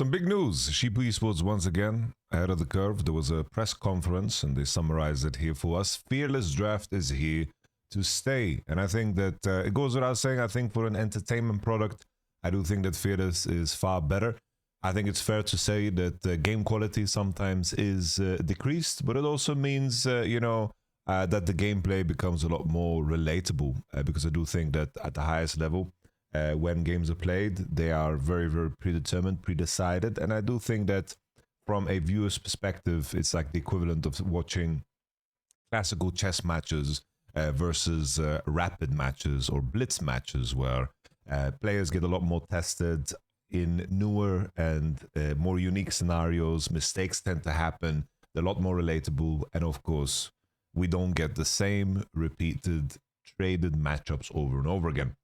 Some big news. Sheep Esports once again ahead of the curve. There was a press conference and they summarized it here for us. Fearless Draft is here to stay. And I think that it goes without saying, I think for an entertainment product, I do think that Fearless is far better. I think it's fair to say that game quality sometimes is decreased, but it also means, that the gameplay becomes a lot more relatable because I do think that at the highest level, when games are played, they are very, very predetermined, predecided. And I do think that from a viewer's perspective, it's like the equivalent of watching classical chess matches versus rapid matches or blitz matches where players get a lot more tested in newer and more unique scenarios. Mistakes tend to happen. They're a lot more relatable. And of course, we don't get the same repeated traded matchups over and over again.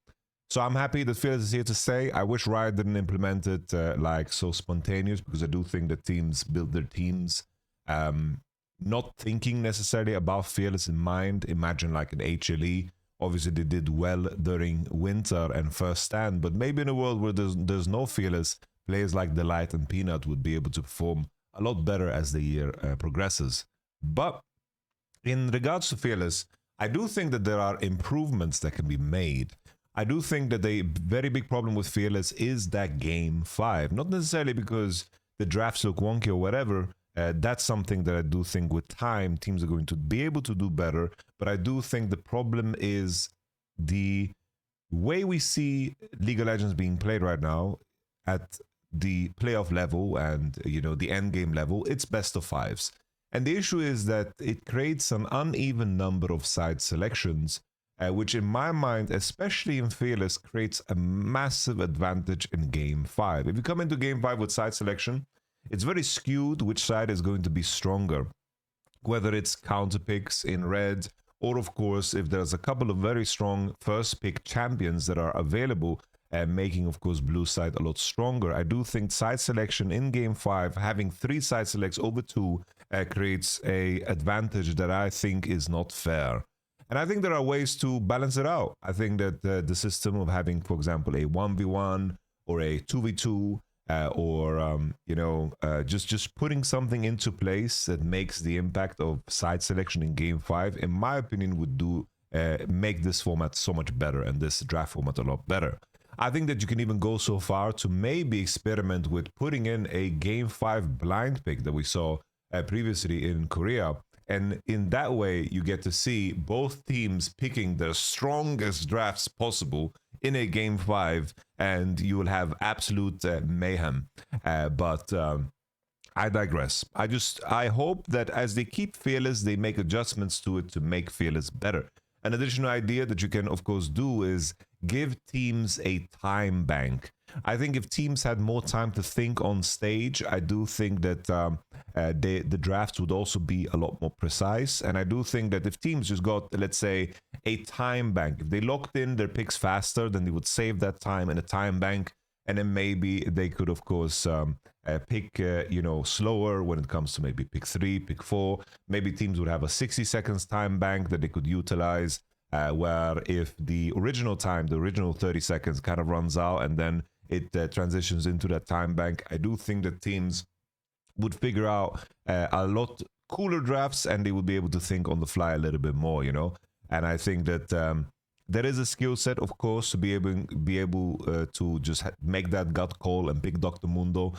So I'm happy that Fearless is here to stay. I wish Riot didn't implement it like so spontaneous, because I do think that teams build their teams not thinking necessarily about Fearless in mind. Imagine like an HLE. Obviously, they did well during winter and first stand, but maybe in a world where there's no Fearless, players like Delight and Peanut would be able to perform a lot better as the year progresses. But in regards to Fearless, I do think that there are improvements that can be made. I do think that the very big problem with Fearless is that game 5. Not necessarily because the drafts look wonky or whatever. That's something that I do think with time, teams are going to be able to do better. But I do think the problem is the way we see League of Legends being played right now at the playoff level and, the end game level. It's best of 5s. And the issue is that it creates an uneven number of side selections, which in my mind, especially in Fearless, creates a massive advantage in Game 5. If you come into Game 5 with side selection, it's very skewed which side is going to be stronger. Whether it's counter picks in red, or of course, if there's a couple of very strong first pick champions that are available, making, of course, blue side a lot stronger. I do think side selection in Game 5, having 3 side selects over 2, creates a advantage that I think is not fair. And I think there are ways to balance it out. I think that the system of having, for example, a 1v1 or a 2v2, just putting something into place that makes the impact of side selection in Game 5, in my opinion, would make this format so much better and this draft format a lot better. I think that you can even go so far to maybe experiment with putting in a Game 5 blind pick that we saw previously in Korea. And in that way, you get to see both teams picking their strongest drafts possible in a Game 5, and you will have absolute mayhem. But I digress. I hope that as they keep Fearless, they make adjustments to it to make Fearless better. An additional idea that you can, of course, do is give teams a time bank. I think if teams had more time to think on stage, I do think that the drafts would also be a lot more precise. And I do think that if teams just got, let's say, a time bank, if they locked in their picks faster, then they would save that time in a time bank. And then maybe they could, of course, pick, slower when it comes to maybe pick 3, pick 4. Maybe teams would have a 60 seconds time bank that they could utilize, where if the original time, the original 30 seconds kind of runs out and then it transitions into that time bank, I do think that teams would figure out a lot cooler drafts and they would be able to think on the fly a little bit more, And I think that there is a skill set, of course, to be able to just make that gut call and pick Dr. Mundo.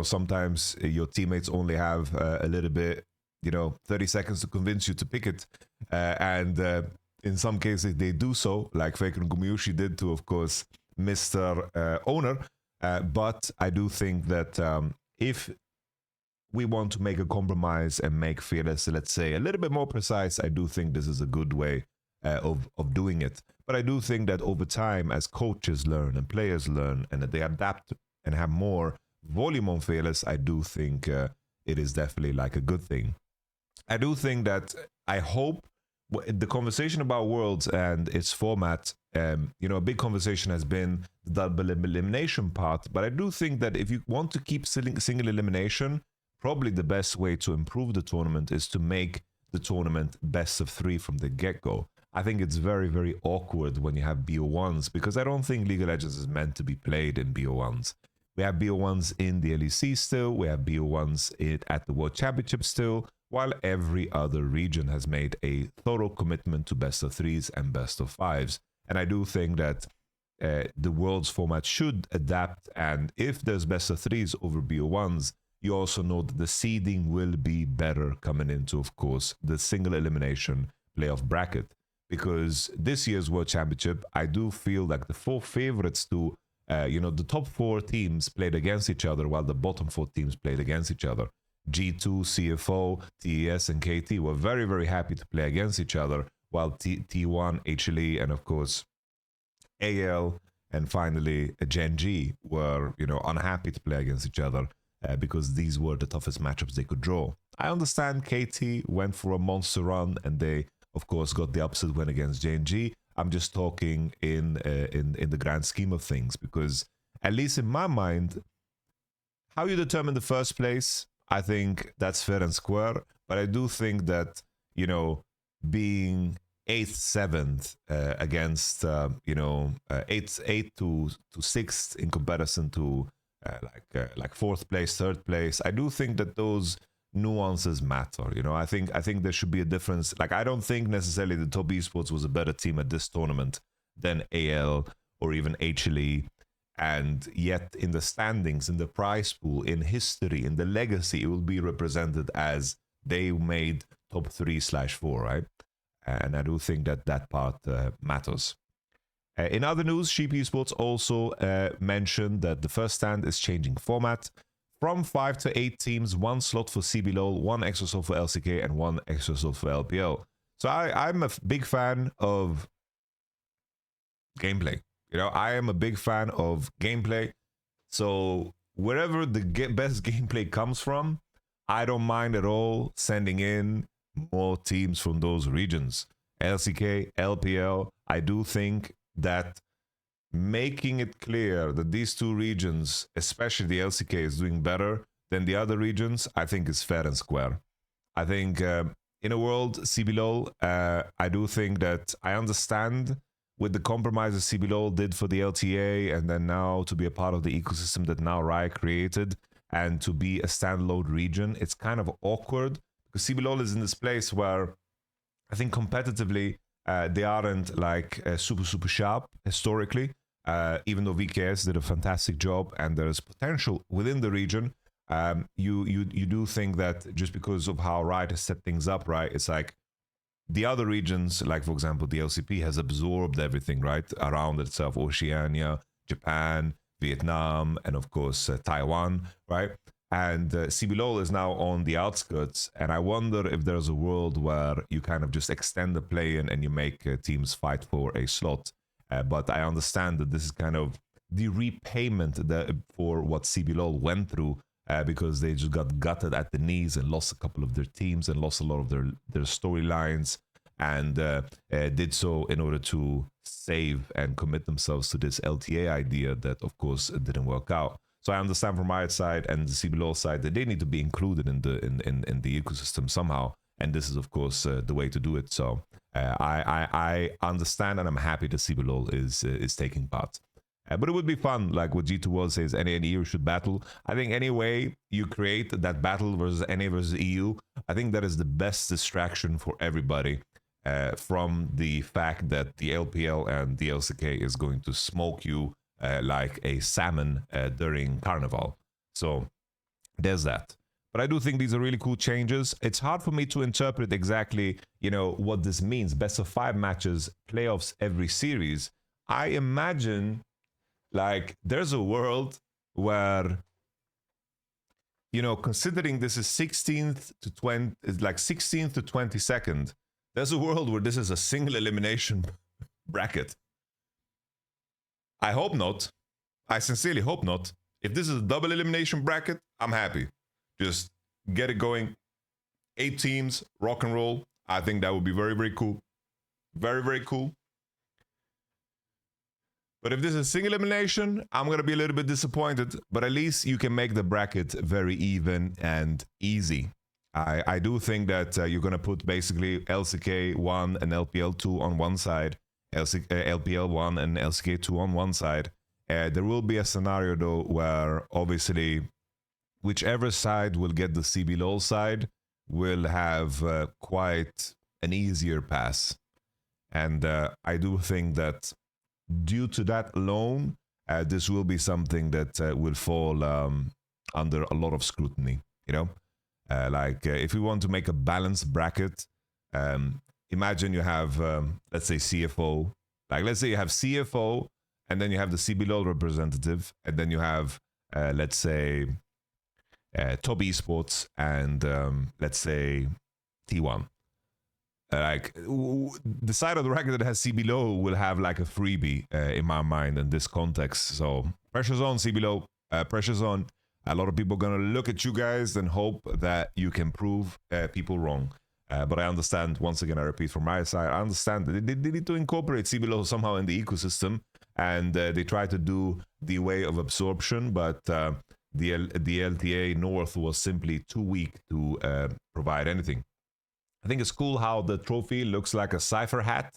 Sometimes your teammates only have a little bit, 30 seconds to convince you to pick it. And in some cases, they do so, like Faker and Gumiushi did to, of course, Mr. Owner. But I do think that if we want to make a compromise and make Fearless, let's say, a little bit more precise, I do think this is a good way of doing it. But I do think that over time, as coaches learn and players learn and that they adapt and have more volume on Fearless, I do think it is definitely like a good thing. I do think that I hope the conversation about Worlds and its format, a big conversation has been the double elimination part. But I do think that if you want to keep single elimination, probably the best way to improve the tournament is to make the tournament best of 3 from the get-go. I think it's very, very awkward when you have BO1s, because I don't think League of Legends is meant to be played in BO1s. We have BO1s in the LEC still. We have BO1s at the World Championship still, while every other region has made a thorough commitment to best of threes and best of fives. And I do think that the Worlds format should adapt. And if there's best of threes over BO1s, you also know that the seeding will be better coming into, of course, the single elimination playoff bracket. Because this year's World Championship, I do feel like the four favorites to, the top four teams played against each other, while the bottom four teams played against each other. G2, CFO, TES, and KT were very, very happy to play against each other, while T1, HLE, and of course, AL, and finally Gen G were, unhappy to play against each other because these were the toughest matchups they could draw. I understand KT went for a monster run and they, of course, got the upset win against Gen G. I'm just talking in the grand scheme of things, because at least in my mind, how you determine the first place, I think that's fair and square. But I do think that, being 8th, 7th against, 8th to 6th in comparison to like 4th place, 3rd place, I do think that those nuances matter. I think there should be a difference. Like, I don't think necessarily the top esports was a better team at this tournament than AL or even HLE. And yet in the standings, in the prize pool, in history, in the legacy, it will be represented as they made top 3/4, right? And I do think that part matters. In other news, Sheep Esports also mentioned that the first stand is changing format from 5 to 8 teams, 1 slot for CBLOL, 1 extra slot for LCK, and 1 extra slot for LPL. So I'm a big fan of gameplay. I am a big fan of gameplay. So wherever the best gameplay comes from, I don't mind at all sending in more teams from those regions. LCK, LPL, I do think that making it clear that these two regions, especially the LCK, is doing better than the other regions, I think is fair and square. I think in a world, CBLOL, I do think that I understand with the compromises CBLOL did for the LTA, and then now to be a part of the ecosystem that now Riot created, and to be a standalone region, it's kind of awkward, because CBLOL is in this place where I think competitively, they aren't like super sharp historically, even though VKS did a fantastic job and there's potential within the region. You do think that just because of how Riot has set things up, right, it's like the other regions, like for example the LCP, has absorbed everything right around itself: Oceania, Japan, Vietnam, and of course Taiwan, right? And CBLOL is now on the outskirts, and I wonder if there's a world where you kind of just extend the play-in and you make teams fight for a slot. But I understand that this is kind of the repayment for what CBLOL went through, because they just got gutted at the knees and lost a couple of their teams and lost a lot of their storylines, and did so in order to save and commit themselves to this LTA idea that, of course, didn't work out. So I understand from my side and the CBLOL side that they need to be included in the ecosystem somehow, and this is of course the way to do it. So I understand, and I'm happy that CBLOL is taking part. But it would be fun, like what G2 World says, NA and EU should battle. I think any way you create that battle versus NA versus EU, I think that is the best distraction for everybody from the fact that the LPL and the LCK is going to smoke you like a salmon during Carnival. So there's that. But I do think these are really cool changes. It's hard for me to interpret exactly, what this means. Best of 5 matches, playoffs every series. I imagine like there's a world where, considering this is 16th to 20, like 16th to 22nd, there's a world where this is a single elimination bracket. I hope not. I sincerely hope not. If this is a double elimination bracket, I'm happy. Just get it going. 8 teams, rock and roll. I think that would be very, very cool. Very, very cool. But if this is single elimination, I'm going to be a little bit disappointed. But at least you can make the bracket very even and easy. I do think that you're going to put basically LCK 1 and LPL 2 on one side, LPL 1 and LCK 2 on one side, There will be a scenario though where obviously whichever side will get the CBLOL side will have quite an easier pass. And I do think that due to that alone, this will be something that will fall under a lot of scrutiny, you know? If we want to make a balanced bracket, imagine you have, let's say, CFO. Like, let's say you have CFO, and then you have the CBLOL representative, and then you have, let's say, top esports, and let's say T1. The side of the bracket that has CBLOL will have like a freebie in my mind in this context. So pressure's on, CBLOL, pressure's on. A lot of people are going to look at you guys and hope that you can prove people wrong. But I understand, once again, I repeat from my side, I understand that they need to incorporate CBLOL somehow in the ecosystem, and they try to do the way of absorption, but the LTA North was simply too weak to provide anything. I think it's cool how the trophy looks like a Cypher hat.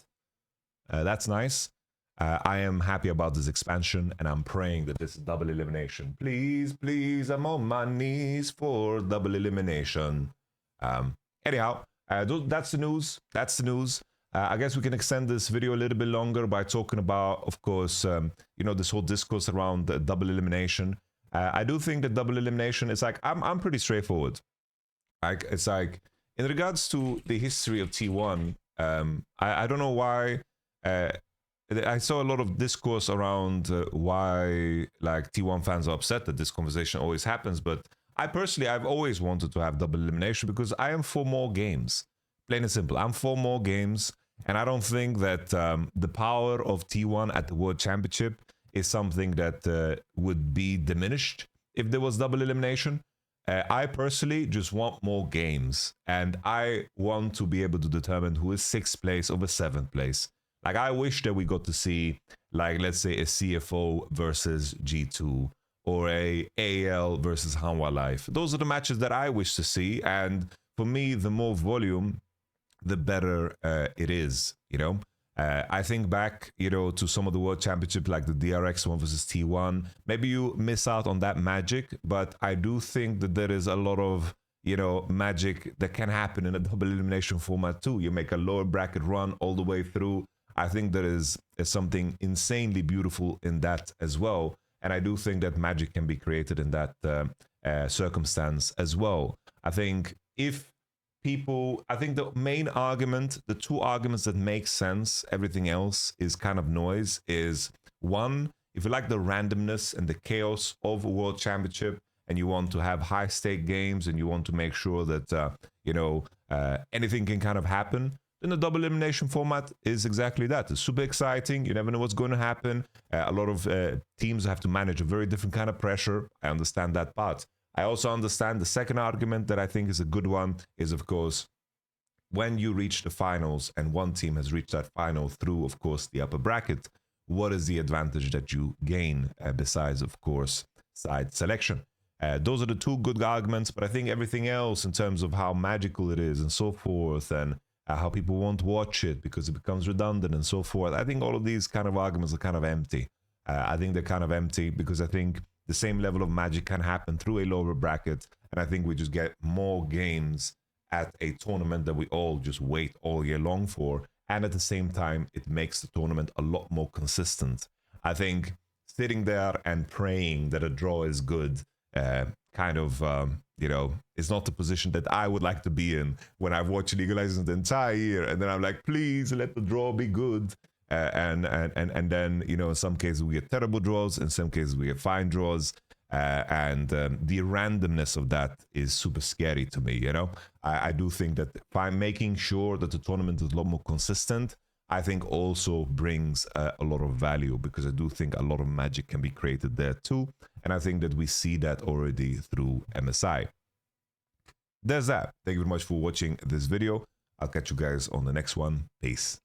That's nice. I am happy about this expansion, and I'm praying that this is double elimination. Please, please, I'm on my knees for double elimination. Anyhow, that's the news. That's the news. I guess we can extend this video a little bit longer by talking about, of course, you know, this whole discourse around the double elimination. I do think that double elimination is like, I'm pretty straightforward. It's like, in regards to the history of T1, I don't know why. I saw a lot of discourse around why like T1 fans are upset that this conversation always happens, but I personally, I've always wanted to have double elimination because I am for more games. Plain and simple, I'm for more games, and I don't think that the power of T1 at the World Championship is something that would be diminished if there was double elimination. I personally just want more games, and I want to be able to determine who is 6th place over 7th place. Like, I wish that we got to see, like, let's say a CFO versus G2, or a AL versus Hanwha Life. Those are the matches that I wish to see, and for me, the more volume, the better it is, you know? I think back, you know, to some of the World Championship, like the DRX one versus T1. Maybe you miss out on that magic, but I do think that there is a lot of, you know, magic that can happen in a double elimination format too. You make a lower bracket run all the way through. I think there is something insanely beautiful in that as well. And I do think that magic can be created in that circumstance as well. I think the main argument, the two arguments that make sense, everything else is kind of noise, is one, if you like the randomness and the chaos of a World Championship, and you want to have high stake games, and you want to make sure that, you know, anything can kind of happen, then the double elimination format is exactly that. It's super exciting. You never know what's going to happen. A lot of teams have to manage a very different kind of pressure. I understand that part. I also understand the second argument that I think is a good one is, of course, when you reach the finals and one team has reached that final through, of course, the upper bracket, what is the advantage that you gain besides, of course, side selection? Those are the two good arguments, but I think everything else in terms of how magical it is and so forth, and how people won't watch it because it becomes redundant and so forth, I think all of these kind of arguments are kind of empty. I think they're kind of empty because I think the same level of magic can happen through a lower bracket, and I think we just get more games at a tournament that we all just wait all year long for, and at the same time it makes the tournament a lot more consistent. I think sitting there and praying that a draw is good you know, it's not the position that I would like to be in when I've watched League of Legends the entire year, and then I'm like, please let the draw be good. And then, you know, in some cases we get terrible draws, in some cases we get fine draws, and the randomness of that is super scary to me, you know. I do think that by making sure that the tournament is a lot more consistent, I think also brings a lot of value, because I do think a lot of magic can be created there too, and I think that we see that already through MSI. There's that. Thank you very much for watching this video. I'll catch you guys on the next one. Peace.